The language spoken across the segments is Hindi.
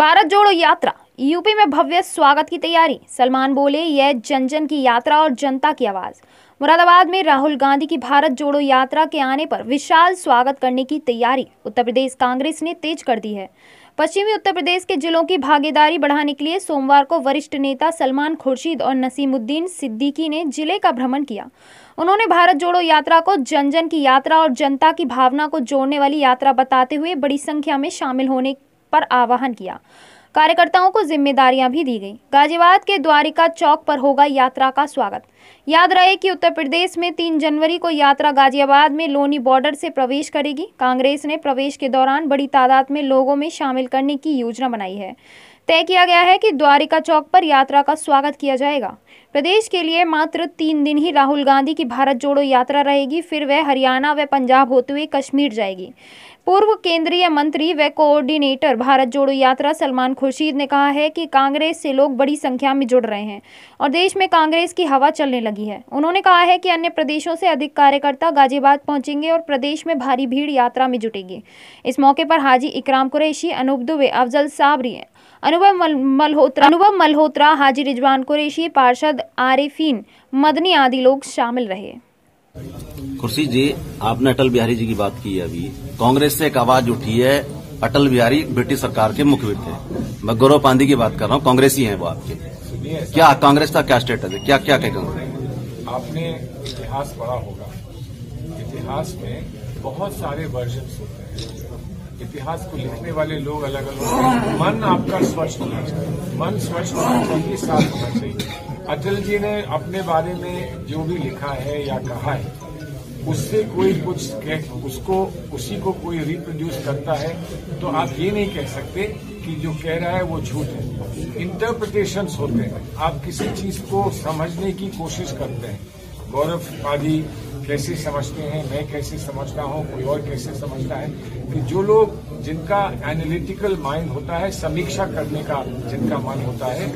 भारत जोड़ो यात्रा, यूपी में भव्य स्वागत की तैयारी। सलमान बोले, यह जन जन की यात्रा और जनता की आवाज। मुरादाबाद में राहुल गांधी की भारत जोड़ो यात्रा के आने पर विशाल स्वागत करने की तैयारी उत्तर प्रदेश कांग्रेस ने तेज कर दी है। पश्चिमी उत्तर प्रदेश के जिलों की भागीदारी बढ़ाने के लिए सोमवार को वरिष्ठ नेता सलमान खुर्शीद और नसीमुद्दीन सिद्दीकी ने जिले का भ्रमण किया। उन्होंने भारत जोड़ो यात्रा को जन जन की यात्रा और जनता की भावना को जोड़ने वाली यात्रा बताते हुए बड़ी संख्या में शामिल होने पर आह्वान किया। कार्यकर्ताओं को जिम्मेदारियां भी दी गई। गाजियाबाद के द्वारिका चौक पर होगा यात्रा का स्वागत। याद रहे कि उत्तर प्रदेश में 3 जनवरी को यात्रा गाजियाबाद में लोनी बॉर्डर से प्रवेश करेगी। कांग्रेस ने प्रवेश के दौरान बड़ी तादाद में लोगों में शामिल करने की योजना बनाई है। तय किया गया है कि द्वारिका चौक पर यात्रा का स्वागत किया जाएगा। प्रदेश के लिए मात्र 3 दिन ही राहुल गांधी की भारत जोड़ो यात्रा रहेगी, फिर वह हरियाणा व पंजाब होते हुए कश्मीर जाएगी। पूर्व केंद्रीय मंत्री व कोऑर्डिनेटर भारत जोड़ो यात्रा सलमान खुर्शीद ने कहा है कि कांग्रेस से लोग बड़ी संख्या में जुड़ रहे हैं और देश में कांग्रेस की हवा चलने लगी है। उन्होंने कहा है कि अन्य प्रदेशों से अधिक कार्यकर्ता गाजियाबाद पहुंचेंगे और प्रदेश में भारी भीड़ यात्रा में जुटेगी। इस मौके पर हाजी इकराम कुरैशी, अनूप दुबे, अफजल साबरी, अनुभव मल्होत्रा, हाजी रिजवान कुरैशी, पार्षद आरिफीन मदनी आदि लोग शामिल रहे। खुर्शीद जी, आपने अटल बिहारी जी की बात की है। अभी कांग्रेस से एक आवाज उठी है, अटल बिहारी ब्रिटिश सरकार के मुखबिर थे। मैं गौरव पांडी की बात कर रहा हूँ, कांग्रेसी हैं वो आपके। क्या कांग्रेस का क्या स्टेटस है, क्या क्या कहेंगे? आपने इतिहास पढ़ा होगा, इतिहास में बहुत सारे वर्जन होते हैं। इतिहास को लिखने वाले लोग अलग अलग। मन आपका स्वच्छ होना चाहिए, मन स्वच्छ होना चाहिए, साफ होना चाहिए। अटल जी ने अपने बारे में जो भी लिखा है या कहा है, उससे कोई कुछ उसको उसी को कोई रिप्रोड्यूस करता है तो आप ये नहीं कह सकते कि जो कह रहा है वो झूठ है। इंटरप्रिटेशंस होते हैं, आप किसी चीज को समझने की कोशिश करते हैं। गौरव पांडी कैसे समझते हैं, मैं कैसे समझता हूं, कोई और कैसे समझता है, कि जो लोग जिनका एनालिटिकल माइंड होता है, समीक्षा करने का जिनका मन होता है,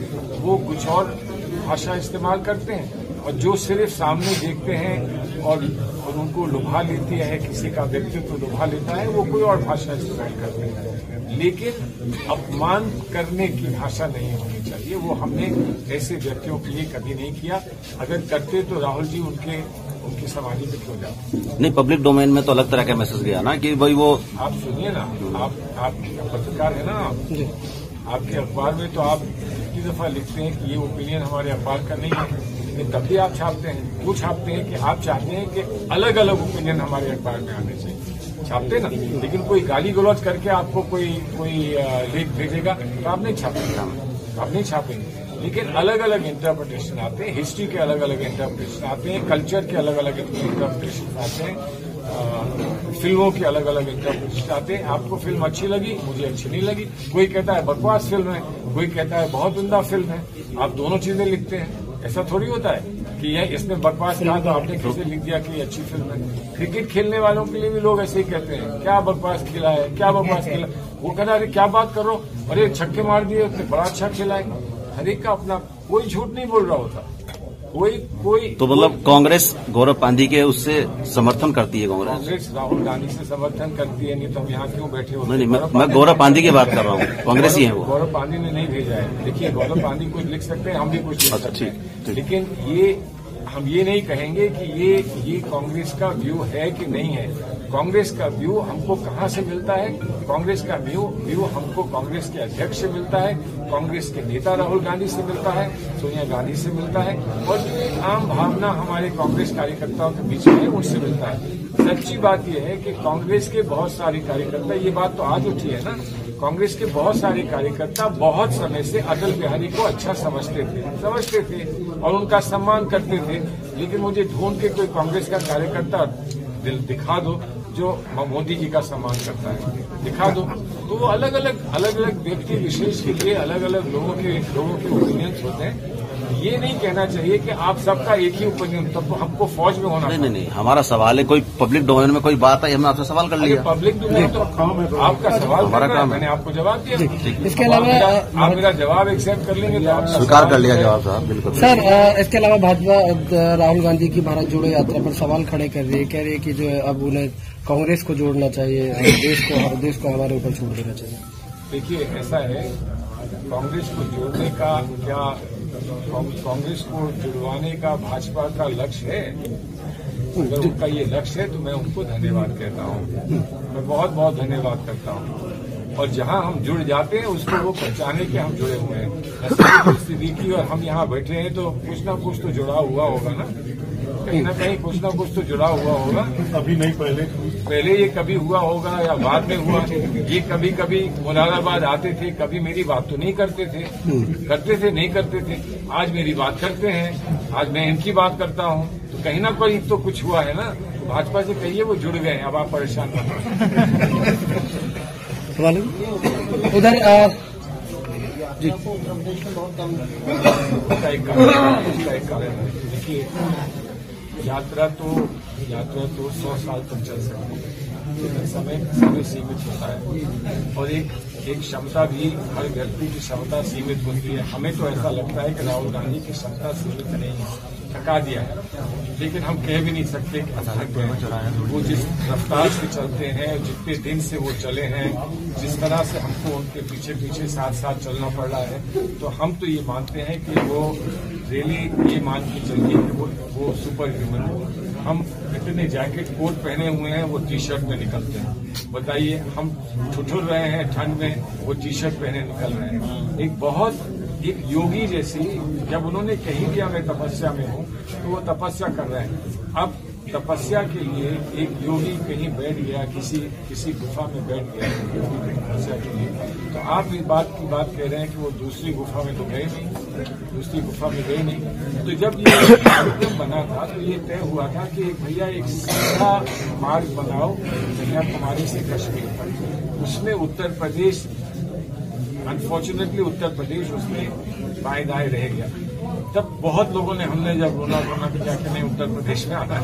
वो कुछ और भाषा इस्तेमाल करते हैं, और जो सिर्फ सामने देखते हैं और उनको लुभा लेती है, किसी का व्यक्तित्व लुभा लेता है, वो कोई और भाषा इस्तेमाल करते हैं। लेकिन अपमान करने की भाषा नहीं होनी चाहिए। वो हमने ऐसे व्यक्तियों के लिए कभी नहीं किया। अगर करते तो राहुल जी उनकी समाधि पे क्यों जाते? नहीं, पब्लिक डोमेन में तो अलग तरह का मैसेज गया ना कि भाई वो। आप सुनिए ना, आप पत्रकार है ना, आपके अखबार में तो आप कितनी दफा लिखते हैं कि ये ओपिनियन हमारे अखबार का नहीं है, लेकिन तब भी आप छापते हैं। वो छापते हैं कि आप चाहते हैं कि अलग अलग ओपिनियन हमारे अखबार में आने चाहिए, छापते ना। लेकिन कोई गाली गलौज करके आपको कोई लेख भेजेगा तो आप नहीं छापेंगे, आप नहीं छापेंगे। लेकिन अलग अलग इंटरप्रिटेशन आते हैं, हिस्ट्री के अलग अलग इंटरप्रिटेशन आते हैं, कल्चर के अलग अलग इंटरप्रिटेशन आते हैं, फिल्मों के अलग अलग इंटरप्रिटेशन आते हैं। आपको फिल्म अच्छी लगी, मुझे अच्छी नहीं लगी। कोई कहता है बकवास फिल्म है, कोई कहता है बहुत उम्दा फिल्म है। आप दोनों चीजें लिखते हैं। ऐसा थोड़ी होता है कि यह इसमें बकवास कहा तो आपने कैसे लिख दिया कि अच्छी फिल्म है। क्रिकेट खेलने वालों के लिए भी लोग ऐसे ही कहते हैं, क्या बकवास खेला है, क्या बकवास खेला। वो कहता है, अरे क्या बात कर रहे हो, अरे छक्के मार दिए, उसने बड़ा अच्छा खेला है। हर एक का अपना, कोई झूठ नहीं बोल रहा होता, कोई तो मतलब कांग्रेस गौरव पांडी के उससे समर्थन करती है। कांग्रेस राहुल गांधी से समर्थन करती है, नहीं तो हम यहाँ क्यों बैठे होते? नहीं, मैं गौरव पांडी की बात कर रहा हूँ, कांग्रेसी है वो। गौरव पांडी ने नहीं भेजा है। देखिए, गौरव पांडी कुछ लिख सकते हैं, हम भी कुछ लिख सकते हैं, लेकिन हम ये नहीं कहेंगे कि ये कांग्रेस का व्यू है कि नहीं है। कांग्रेस का व्यू हमको कहाँ से मिलता है? कांग्रेस का व्यू हमको कांग्रेस के अध्यक्ष से मिलता है, कांग्रेस के नेता राहुल गांधी से मिलता है, सोनिया गांधी से मिलता है, और आम भावना हमारे कांग्रेस कार्यकर्ताओं के बीच में उनसे मिलता है। सच्ची बात यह है कि कांग्रेस के बहुत सारे कार्यकर्ता, ये बात तो आज उठी है ना, कांग्रेस के बहुत सारे कार्यकर्ता बहुत समय से अटल बिहारी को अच्छा समझते थे और उनका सम्मान करते थे। लेकिन मुझे ढूंढ के कोई कांग्रेस का कार्यकर्ता दिखा दो जो मोदी जी का सम्मान करता है, दिखा दो। तो वो अलग अलग व्यक्ति विशेष के लिए अलग अलग लोगों के ओपिनियंस होते हैं। ये नहीं कहना चाहिए कि आप सबका एक ही ओपिनियन, तब हमको फौज में होना। नहीं, हमारा सवाल है, कोई पब्लिक डोमेन में कोई बात है, हमने आपसे सवाल कर लिया। पब्लिक डोमेन तो आपका सवाल, हमारा काम, मैंने आपको जवाब दिया। इसके अलावा आप मेरा जवाब एक्सेप्ट कर लेंगे तो आप स्वीकार कर लिया जवाब साहब, बिल्कुल सर। इसके अलावा भाजपा राहुल गांधी की भारत जोड़ो यात्रा पर सवाल खड़े कर रही है, कह रही है कि जो है अब उन्हें कांग्रेस को जोड़ना चाहिए, देश को हमारे ऊपर छोड़ देना चाहिए। देखिए, ऐसा है कांग्रेस को जोड़ने का क्या कांग्रेस को जुड़वाने का भाजपा का लक्ष्य है? अगर उनका ये लक्ष्य है तो मैं उनको धन्यवाद कहता हूँ, मैं बहुत बहुत धन्यवाद करता हूँ। और जहाँ हम जुड़ जाते हैं उसको वो पहचाने के हम जुड़े हुए हैं। सिद्दीकी और हम यहाँ बैठे हैं तो कुछ ना कुछ तो जुड़ा हुआ होगा ना, कहीं ना कहीं कुछ ना कुछ तो जुड़ा हुआ होगा। अभी नहीं, पहले ये कभी हुआ होगा या बाद में हुआ। ये कभी कभी मुरादाबाद आते थे, कभी मेरी बात तो नहीं करते थे, नहीं करते थे। आज मेरी बात करते हैं, आज मैं इनकी बात करता हूँ, तो कहीं ना कहीं तो कुछ हुआ है ना। तो भाजपा से कहिए वो जुड़ गए, अब आप परेशान मत उधर जी उसका एक कारण है। देखिए, यात्रा तो 100 साल तक चल सकती है, लेकिन समय सीमित होता है और एक क्षमता भी, हर व्यक्ति की क्षमता सीमित होती है। हमें तो ऐसा लगता है कि राहुल गांधी की क्षमता सीमित नहीं है, थका दिया है, लेकिन हम कह भी नहीं सकते कि थक गए। वो जिस रफ्तार से चलते हैं, जितने दिन से वो चले हैं, जिस तरह से हमको उनके पीछे पीछे साथ चलना पड़ रहा है, तो हम तो ये मानते हैं कि वो रियली ये मान के चलिए कि वो सुपर ह्यूमन है। हम इतने जैकेट कोट पहने हुए हैं, वो टी शर्ट में निकलते हैं। बताइए, हम ठुठुर रहे हैं ठंड में, वो टी शर्ट पहने निकल रहे हैं। एक योगी जैसी, जब उन्होंने कही दिया मैं तपस्या में हूँ, तो वो तपस्या कर रहे हैं। अब तपस्या के लिए एक योगी कहीं बैठ गया, किसी गुफा में बैठ गया तपस्या के लिए, तो आप इस बात की बात कह रहे हैं कि वो दूसरी गुफा में तो गए नहीं, तो जब ये कार्यक्रम बना था तो ये तय हुआ था कि भैया एक सीधा मार्ग बनाओ कन्याकुमारी से कश्मीर पर। उसमें उत्तर प्रदेश, अनफॉर्चुनेटली उत्तर प्रदेश उसमें बाएं दाएं रह गया। तब बहुत लोगों ने, हमने जब रोना कि जाके नहीं उत्तर प्रदेश में आना है,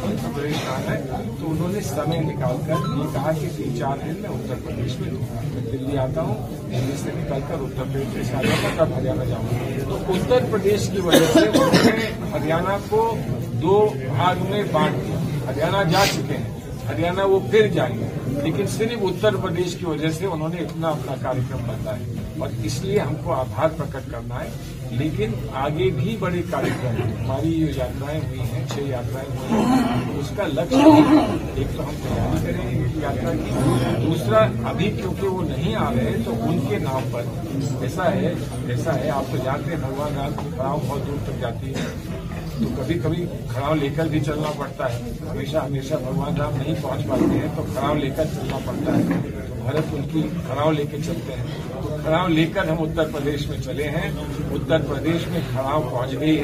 तो उन्होंने समय निकालकर ये कहा कि 3-4 दिन में उत्तर प्रदेश में मैं दिल्ली आता हूँ, दिल्ली से निकलकर उत्तर प्रदेश से आ जाऊंगा, तब हरियाणा जाऊंगा। तो उत्तर प्रदेश की वजह से उन्होंने हरियाणा को 2 भाग में बांट दिया। हरियाणा जा चुके हैं, हरियाणा वो फिर जाएंगे, लेकिन सिर्फ उत्तर प्रदेश की वजह से उन्होंने इतना अपना कार्यक्रम बदला है और इसलिए हमको आभार प्रकट करना है। लेकिन आगे भी बड़े कार्यक्रम, हमारी ये यात्राएं हुई हैं, 6 यात्राएं हुई हैं, उसका लक्ष्य एक तो हम तैयारी करें इनकी यात्रा की, दूसरा अभी क्योंकि वो नहीं आ रहे तो उनके नाम पर ऐसा है आप तो जानते हैं भगवान राम की पड़ाव बहुत दूर तक जाती है, तो कभी कभी खड़ाव लेकर भी चलना पड़ता है। हमेशा भगवान राम नहीं पहुंच पाते हैं तो खड़ाव लेकर चलना पड़ता है। तो भरत उनकी खड़ाव लेकर चलते हैं, तो खड़ाव लेकर हम उत्तर प्रदेश में चले हैं। उत्तर प्रदेश में खड़ाव पहुंच गई है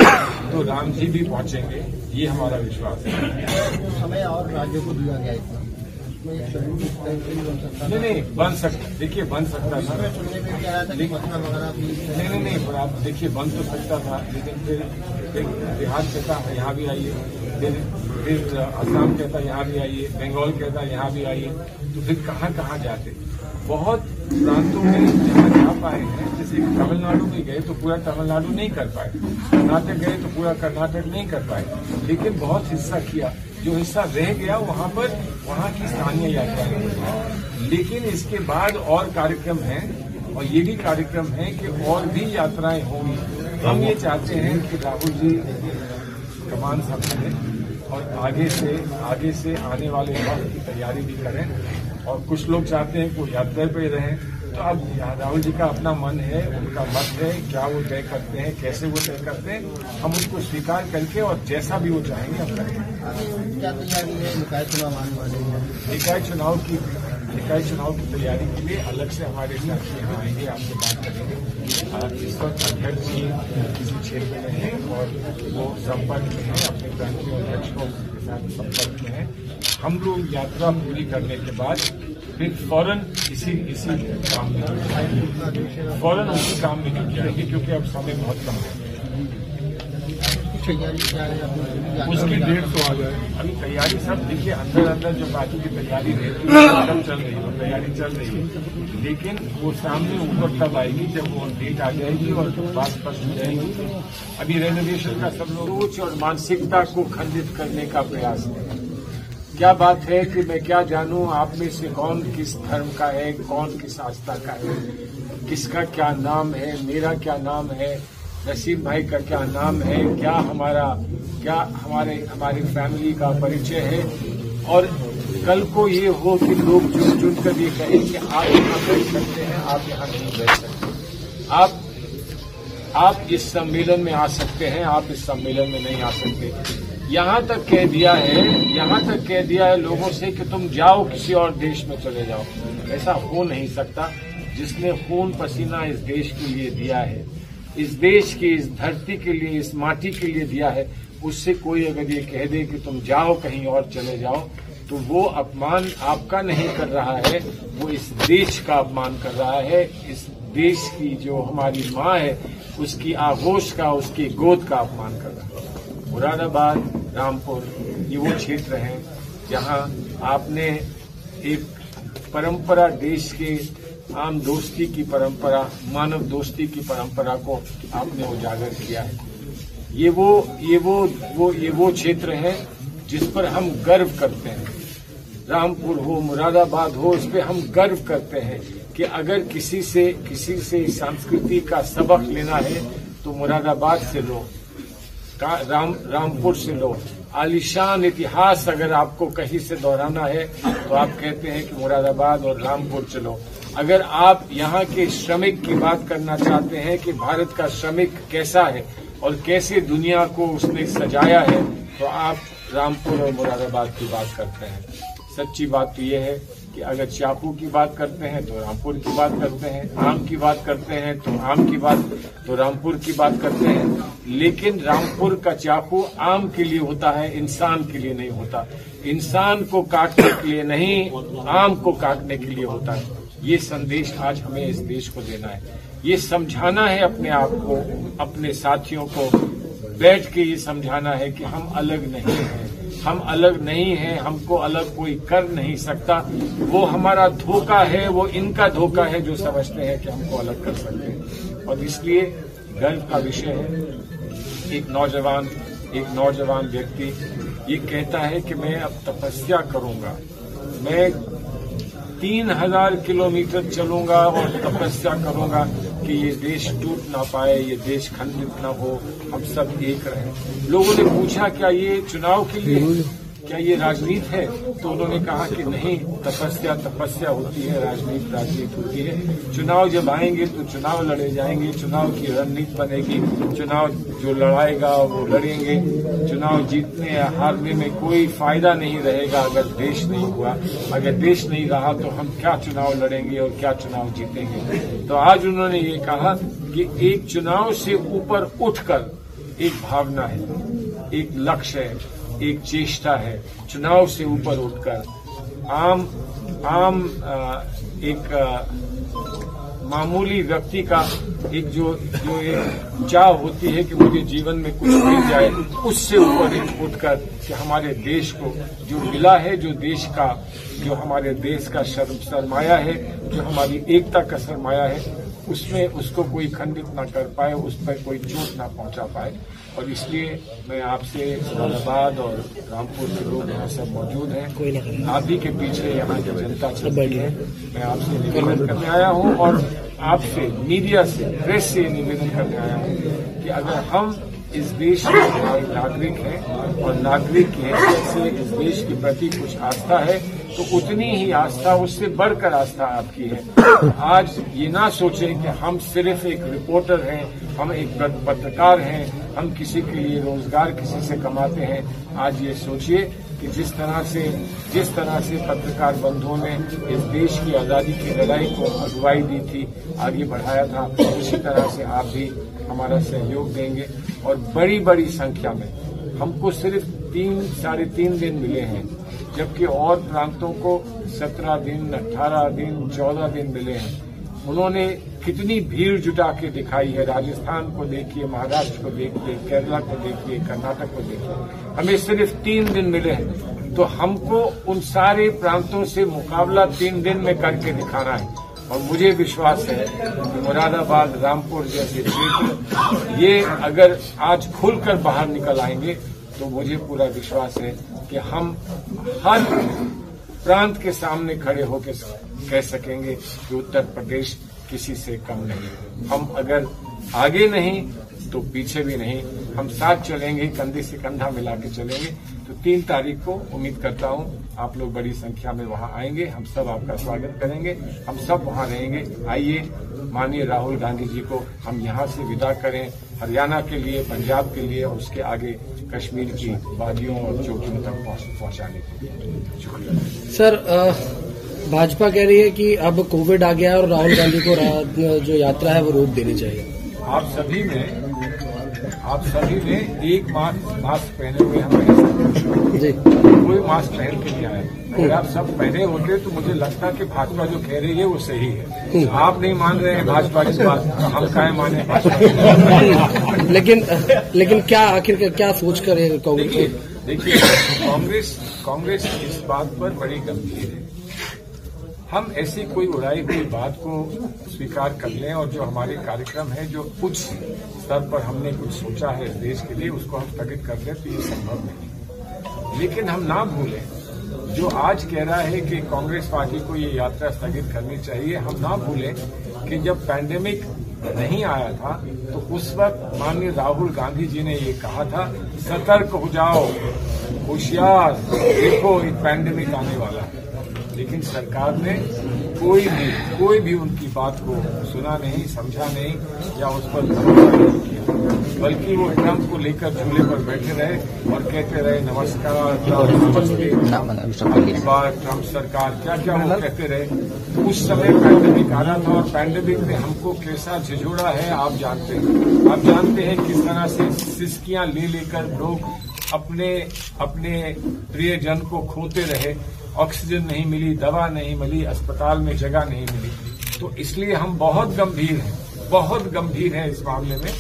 तो राम जी भी पहुंचेंगे, ये हमारा विश्वास है। समय और राज्यों को दिया गया है, नहीं बन सकता, देखिए बन सकता था, नहीं पर आप देखिए बन तो सकता था, लेकिन फिर बिहार कहता यहाँ भी आइए, फिर असम कहता यहाँ भी आइए, बंगाल कहता यहाँ भी आइए, तो फिर कहाँ जाते। बहुत प्रांतों में जहाँ जा पाए हैं, जैसे तमिलनाडु में गए तो पूरा तमिलनाडु नहीं कर पाए, कर्नाटक गए तो पूरा कर्नाटक नहीं कर पाए, लेकिन बहुत हिस्सा किया। जो हिस्सा रह गया वहाँ की स्थानीय यात्राएं। लेकिन इसके बाद और कार्यक्रम हैं और ये भी कार्यक्रम है कि और भी यात्राएं होंगी। हम ये चाहते हैं कि राहुल जी कमान संभालें और आगे से आने वाले वक्त की तैयारी भी करें। और कुछ लोग चाहते हैं कि वो यात्रा पे रहें, तो अब राहुल जी का अपना मन है, उनका मत है, क्या वो तय करते हैं, कैसे वो तय करते हैं, हम उसको स्वीकार करके और जैसा भी वो चाहेंगे हम करेंगे। क्या तैयारी है निकाय चुनाव आने वाले हैं? निकाय चुनाव की तैयारी के लिए अलग से हमारे साथी यहाँ आएंगे, आपसे बात करेंगे। इस वक्त अध्यक्ष जी किसी क्षेत्र में हैं और वो संपर्क में हैं, अपने प्रांतीय अध्यक्षों के साथ संपर्क में हैं। हम लोग यात्रा पूरी करने के बाद फिर फौरन इसी काम में जुट जाएंगे, फौरन उसी काम में जुट जाएंगे, क्योंकि अब समय बहुत कम है। उसकी डेट तो आ जाए, अभी तैयारी सब देखिए अंदर जो बाकी की तैयारी रहती है सब चल रही है, तैयारी चल रही है, लेकिन वो सामने ऊपर तब आएगी जब वो डेट आ जाएगी और बात स्पष्ट हो जाएगी। अभी रिजर्वेशन का सब लोग सोच और मानसिकता को खंडित करने का प्रयास है। क्या बात है कि मैं क्या जानूं आप में से कौन किस धर्म का है, कौन किस आस्था का है। किसका क्या नाम है, मेरा क्या नाम है, नसीम भाई का क्या नाम है, क्या हमारी फैमिली का परिचय है। और कल को ये हो कि लोग चुन कर ये कहें कि आप यहाँ बैठ सकते हैं, आप यहाँ नहीं बैठ सकते, आप इस सम्मेलन में आ सकते हैं, आप इस सम्मेलन में नहीं आ सकते। यहाँ तक कह दिया है लोगों से कि तुम जाओ किसी और देश में चले जाओ। ऐसा हो नहीं सकता। जिसने खून पसीना इस देश के लिए दिया है, इस देश की, इस धरती के लिए, इस माटी के लिए दिया है, उससे कोई अगर ये कह दे कि तुम जाओ कहीं और चले जाओ, तो वो अपमान आपका नहीं कर रहा है, वो इस देश का अपमान कर रहा है। इस देश की जो हमारी माँ है उसकी आगोश का, उसकी गोद का अपमान कर रहा है। मुरादाबाद, रामपुर, ये वो क्षेत्र हैं जहां आपने एक परंपरा, देश के आम दोस्ती की परंपरा, मानव दोस्ती की परंपरा को आपने उजागर किया है। ये वो क्षेत्र है जिस पर हम गर्व करते हैं। रामपुर हो, मुरादाबाद हो, इस पे हम गर्व करते हैं कि अगर किसी से संस्कृति का सबक लेना है तो मुरादाबाद से लो, रामपुर से लो। आलीशान इतिहास अगर आपको कहीं से दोहराना है तो आप कहते हैं कि मुरादाबाद और रामपुर चलो। अगर आप यहाँ के श्रमिक की बात करना चाहते हैं कि भारत का श्रमिक कैसा है और कैसे दुनिया को उसने सजाया है, तो आप रामपुर और मुरादाबाद की बात करते हैं। सच्ची बात तो यह है कि अगर चाकू की बात करते हैं तो रामपुर की बात करते हैं, आम की बात करते हैं तो आम की बात तो रामपुर की बात करते हैं। लेकिन रामपुर का चाकू आम के लिए होता है, इंसान के लिए नहीं होता। इंसान को काटने के लिए नहीं, आम को काटने के लिए होता है। ये संदेश आज हमें इस देश को देना है। ये समझाना है अपने आप को, अपने साथियों को, बैठ के ये समझाना है कि हम अलग नहीं हैं, हम अलग नहीं हैं, हमको अलग कोई कर नहीं सकता। वो हमारा धोखा है, वो इनका धोखा है जो समझते हैं कि हमको अलग कर सकते हैं। और इसलिए गर्व का विषय है, एक नौजवान व्यक्ति ये कहता है कि मैं अब तपस्या करूंगा, मैं 3000 किलोमीटर चलूंगा और तपस्या करूंगा कि ये देश टूट ना पाए, ये देश खंडित ना हो, हम सब एक रहें। लोगों ने पूछा क्या ये चुनाव के लिए, क्या ये राजनीति है? तो उन्होंने कहा कि नहीं, तपस्या होती है, राजनीति होती है। चुनाव जब आएंगे तो चुनाव लड़े जाएंगे, चुनाव की रणनीति बनेगी, चुनाव जो लड़ाएगा वो लड़ेंगे। चुनाव जीतने या हारने में कोई फायदा नहीं रहेगा अगर देश नहीं हुआ। अगर देश नहीं रहा तो हम क्या चुनाव लड़ेंगे और क्या चुनाव जीतेंगे। तो आज उन्होंने ये कहा कि एक चुनाव से ऊपर उठकर एक भावना है, एक लक्ष्य है, एक चेष्टा है। चुनाव से ऊपर उठकर एक मामूली व्यक्ति का एक जो एक चाह होती है कि मुझे जीवन में कुछ मिल जाए, उससे ऊपर उठकर कि हमारे देश को जो मिला है, जो हमारे देश का सरमाया है, जो हमारी एकता का सरमाया है, उसमें उसको कोई खंडित ना कर पाए, उस पर कोई चोट ना पहुंचा पाए। और इसलिए मैं आपसे, मुरादाबाद और रामपुर के लोग यहाँ सब मौजूद हैं, आप ही के पीछे यहाँ की जनता चलती है, मैं आपसे निवेदन करने आया हूँ और आपसे, मीडिया से, प्रेस से निवेदन करने आया हूँ कि अगर हम इस देश के नागरिक हैं और नागरिक की हैसियत से इस देश के प्रति कुछ आस्था है, तो उतनी ही आस्था, उससे बढ़कर आस्था आपकी है। आज ये ना सोचें कि हम सिर्फ एक रिपोर्टर हैं, हम एक पत्रकार हैं, हम किसी के लिए रोजगार किसी से कमाते हैं। आज ये सोचिए कि जिस तरह से पत्रकार बंधुओं ने इस देश की आजादी की लड़ाई को अगुवाई दी थी, आगे बढ़ाया था, उसी तरह से आप भी हमारा सहयोग देंगे। और बड़ी संख्या में, हमको सिर्फ 3-3.5 दिन मिले हैं, जबकि और प्रांतों को 17 दिन, 18 दिन, 14 दिन मिले हैं। उन्होंने कितनी भीड़ जुटा के दिखाई है। राजस्थान को देखिए, महाराष्ट्र को देखिए, केरला को देखिए, कर्नाटक को देखिए। हमें सिर्फ 3 दिन मिले हैं, तो हमको उन सारे प्रांतों से मुकाबला 3 दिन में करके दिखाना है। और मुझे विश्वास है कि मुरादाबाद, रामपुर जैसे क्षेत्र ये अगर आज खुलकर बाहर निकल आएंगे तो मुझे पूरा विश्वास है कि हम हर प्रांत के सामने खड़े होकर कह सकेंगे कि उत्तर प्रदेश किसी से कम नहीं। हम अगर आगे नहीं तो पीछे भी नहीं, हम साथ चलेंगे, कंधे से कंधा मिला के चलेंगे। तो 3 तारीख को उम्मीद करता हूं आप लोग बड़ी संख्या में वहां आएंगे, हम सब आपका स्वागत करेंगे, हम सब वहां रहेंगे। आइए, माननीय राहुल गांधी जी को हम यहां से विदा करें, हरियाणा के लिए, पंजाब के लिए, और उसके आगे कश्मीर की वादियों और चोटियों तक पहुंचाने के लिए। शुक्रिया सर। भाजपा कह रही है कि अब कोविड आ गया और राहुल गांधी को जो यात्रा है वो रोक देनी चाहिए। आप सभी ने एक मास्क पहने हुए हमें जी, कोई मास्क पहन के नहीं आया। अगर आप सब पहने होते तो मुझे लगता कि भाजपा जो कह रही है वो सही है। आप नहीं मान रहे हैं भाजपा की बात, तो हम काहे माने भाजपा? लेकिन क्या आखिर क्या सोच कर कांग्रेस? देखिए, कांग्रेस इस बात पर बड़ी गंभीर है। हम ऐसी कोई उड़ाई हुई बात को स्वीकार कर लें और जो हमारे कार्यक्रम है, जो कुछ स्तर पर हमने कुछ सोचा है इस देश के लिए, उसको हम स्थगित कर दें, तो ये संभव नहीं। लेकिन हम ना भूलें, जो आज कह रहा है कि कांग्रेस पार्टी को ये यात्रा स्थगित करनी चाहिए, हम ना भूलें कि जब पैंडेमिक नहीं आया था तो उस वक्त माननीय राहुल गांधी जी ने ये कहा था, सतर्क हो जाओ, होशियार, देखो एक पैंडेमिक आने वाला है। लेकिन सरकार ने कोई भी उनकी बात को सुना नहीं, समझा नहीं, या उस पर भरोसा नहीं किया, बल्कि वो ट्रंप को लेकर झूले पर बैठे रहे और कहते रहे नमस्कार, नमस्ते, अगली बार ट्रंप सरकार, क्या क्या वो कहते रहे। उस समय पैंडेमिक आ रहा था और पैंडेमिक ने हमको कैसा झिझोड़ा है आप जानते हैं किस तरह से सिसकियां ले लेकर लोग अपने प्रियजन को खोते रहे। ऑक्सीजन नहीं मिली, दवा नहीं मिली, अस्पताल में जगह नहीं मिली। तो इसलिए हम बहुत गंभीर हैं इस मामले में।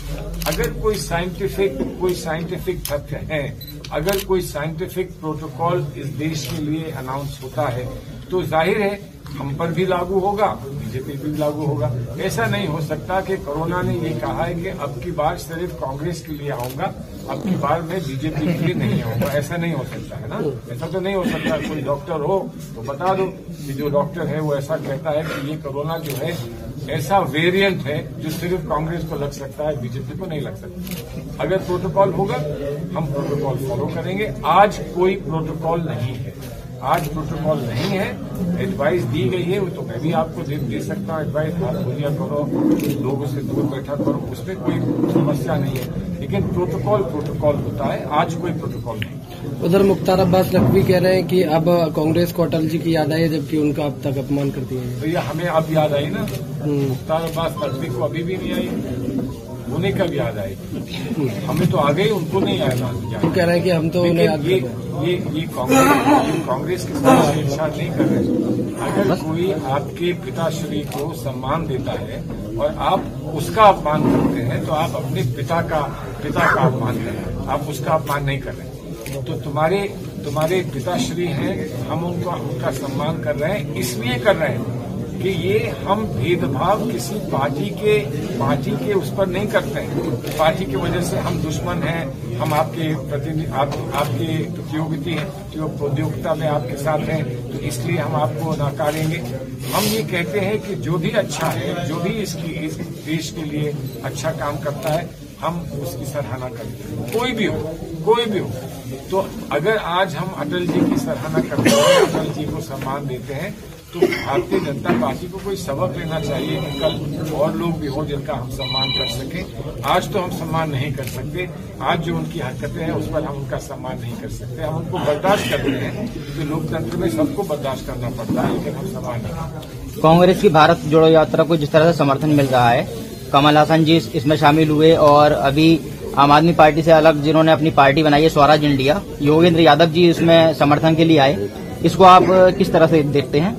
अगर कोई साइंटिफिक तथ्य है, अगर कोई साइंटिफिक प्रोटोकॉल इस देश के लिए अनाउंस होता है तो जाहिर है हम पर भी लागू होगा, बीजेपी भी लागू होगा। ऐसा नहीं हो सकता कि कोरोना ने ये कहा है कि अब की बार सिर्फ कांग्रेस के लिए आऊंगा, अब की बार मैं बीजेपी के लिए नहीं आऊंगा। ऐसा नहीं हो सकता है ना, ऐसा तो नहीं हो सकता। कोई डॉक्टर हो तो बता दो कि जो डॉक्टर है वो ऐसा कहता है कि ये कोरोना जो है ऐसा वेरिएंट है जो सिर्फ कांग्रेस को लग सकता है, बीजेपी को नहीं लग सकता। अगर प्रोटोकॉल होगा हम प्रोटोकॉल फॉलो करेंगे। आज कोई प्रोटोकॉल नहीं है, एडवाइस दी गई है, वो तो मैं भी आपको दे सकता हूँ एडवाइस, हाथ धोलिया करो, लोगों से दूर बैठा करो, उसमें कोई समस्या नहीं है। लेकिन प्रोटोकॉल होता है, आज कोई प्रोटोकॉल नहीं। उधर मुख्तार अब्बास नकवी कह रहे हैं कि अब कांग्रेस को अटल जी की याद आई है, जबकि उनका अब तक अपमान कर दिया है। तो ये हमें अब याद आई ना, मुख्तार अब्बास नकवी को अभी भी नहीं आई, उन्हें कब याद आएगी? हमें तो आ गई, उनको नहीं याद आ। वो कह रहे हैं कि हम तो उन्हें याद ये कांग्रेस के साथ छेड़छाड़ नहीं कर रहे। अगर कोई आपके पिताश्री को सम्मान देता है और आप उसका अपमान करते हैं तो आप अपने पिता का अपमान कर रहे हैं, आप उसका अपमान नहीं कर रहे। तो तुम्हारे पिताश्री हैं, हम उनका सम्मान कर रहे हैं, इसलिए कर रहे हैं कि ये हम भेदभाव किसी पार्टी के उस पर नहीं करते हैं। पार्टी की वजह से हम दुश्मन हैं, हम आपके प्रतियोगिता में आपके साथ हैं, तो इसलिए हम आपको नकारेंगे। हम ये कहते हैं कि जो भी अच्छा है, जो भी इस देश के लिए अच्छा काम करता है, हम उसकी सराहना करते हैं, कोई भी हो। तो अगर आज हम अटल जी की सराहना करते हैं, अटल जी को सम्मान देते हैं, तो भारतीय जनता पार्टी को कोई सबक लेना चाहिए कि कल और लोग भी हों जिनका हम सम्मान कर सकें। आज तो हम सम्मान नहीं कर सकते, आज जो उनकी हरकतें हैं उस पर हम उनका सम्मान नहीं कर सकते, हम उनको बर्दाश्त करते हैं। तो लोकतंत्र में सबको बर्दाश्त करना पड़ता है, लेकिन हम सम्मान नहीं करते। कांग्रेस की भारत जोड़ो यात्रा को जिस तरह से समर्थन मिल रहा है, कमल हासन जी इसमें शामिल हुए और अभी आम आदमी पार्टी से अलग जिन्होंने अपनी पार्टी बनाई है स्वराज इंडिया, योगेंद्र यादव जी इसमें समर्थन के लिए आए, इसको आप किस तरह से देखते हैं?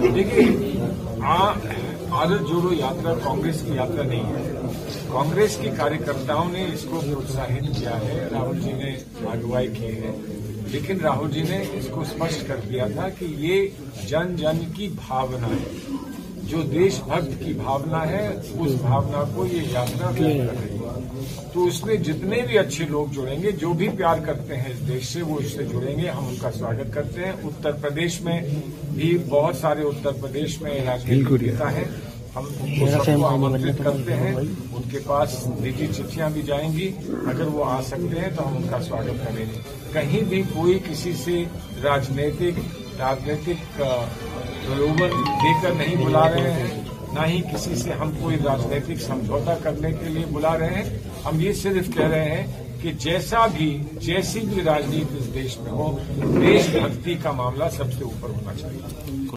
देखिए, भारत जोड़ो यात्रा कांग्रेस की यात्रा नहीं है। कांग्रेस के कार्यकर्ताओं ने इसको प्रोत्साहित किया है, राहुल जी ने अगुवाई की है, लेकिन राहुल जी ने इसको स्पष्ट कर दिया था कि ये जन जन की भावना है, जो देशभक्त की भावना है, उस भावना को ये यात्रा व्यक्त कर रही है। तो उसमें जितने भी अच्छे लोग जुड़ेंगे, जो भी प्यार करते हैं इस देश से, वो इससे जुड़ेंगे, हम उनका स्वागत करते हैं। उत्तर प्रदेश में भी बहुत सारे उत्तर प्रदेश में राजनीतिक नेता हैं, हम सबको आमंत्रित करते हैं। उनके पास निजी चिट्ठियां भी जाएंगी, अगर वो आ सकते हैं तो हम उनका स्वागत करेंगे। कहीं भी कोई किसी से राजनीतिक प्रलोभन देकर नहीं बुला रहे हैं, न ही किसी से हम कोई राजनीतिक समझौता करने के लिए बुला रहे हैं। हम ये सिर्फ कह रहे हैं कि जैसी भी राजनीति इस देश में हो, देशभक्ति का मामला सबसे ऊपर होना चाहिए।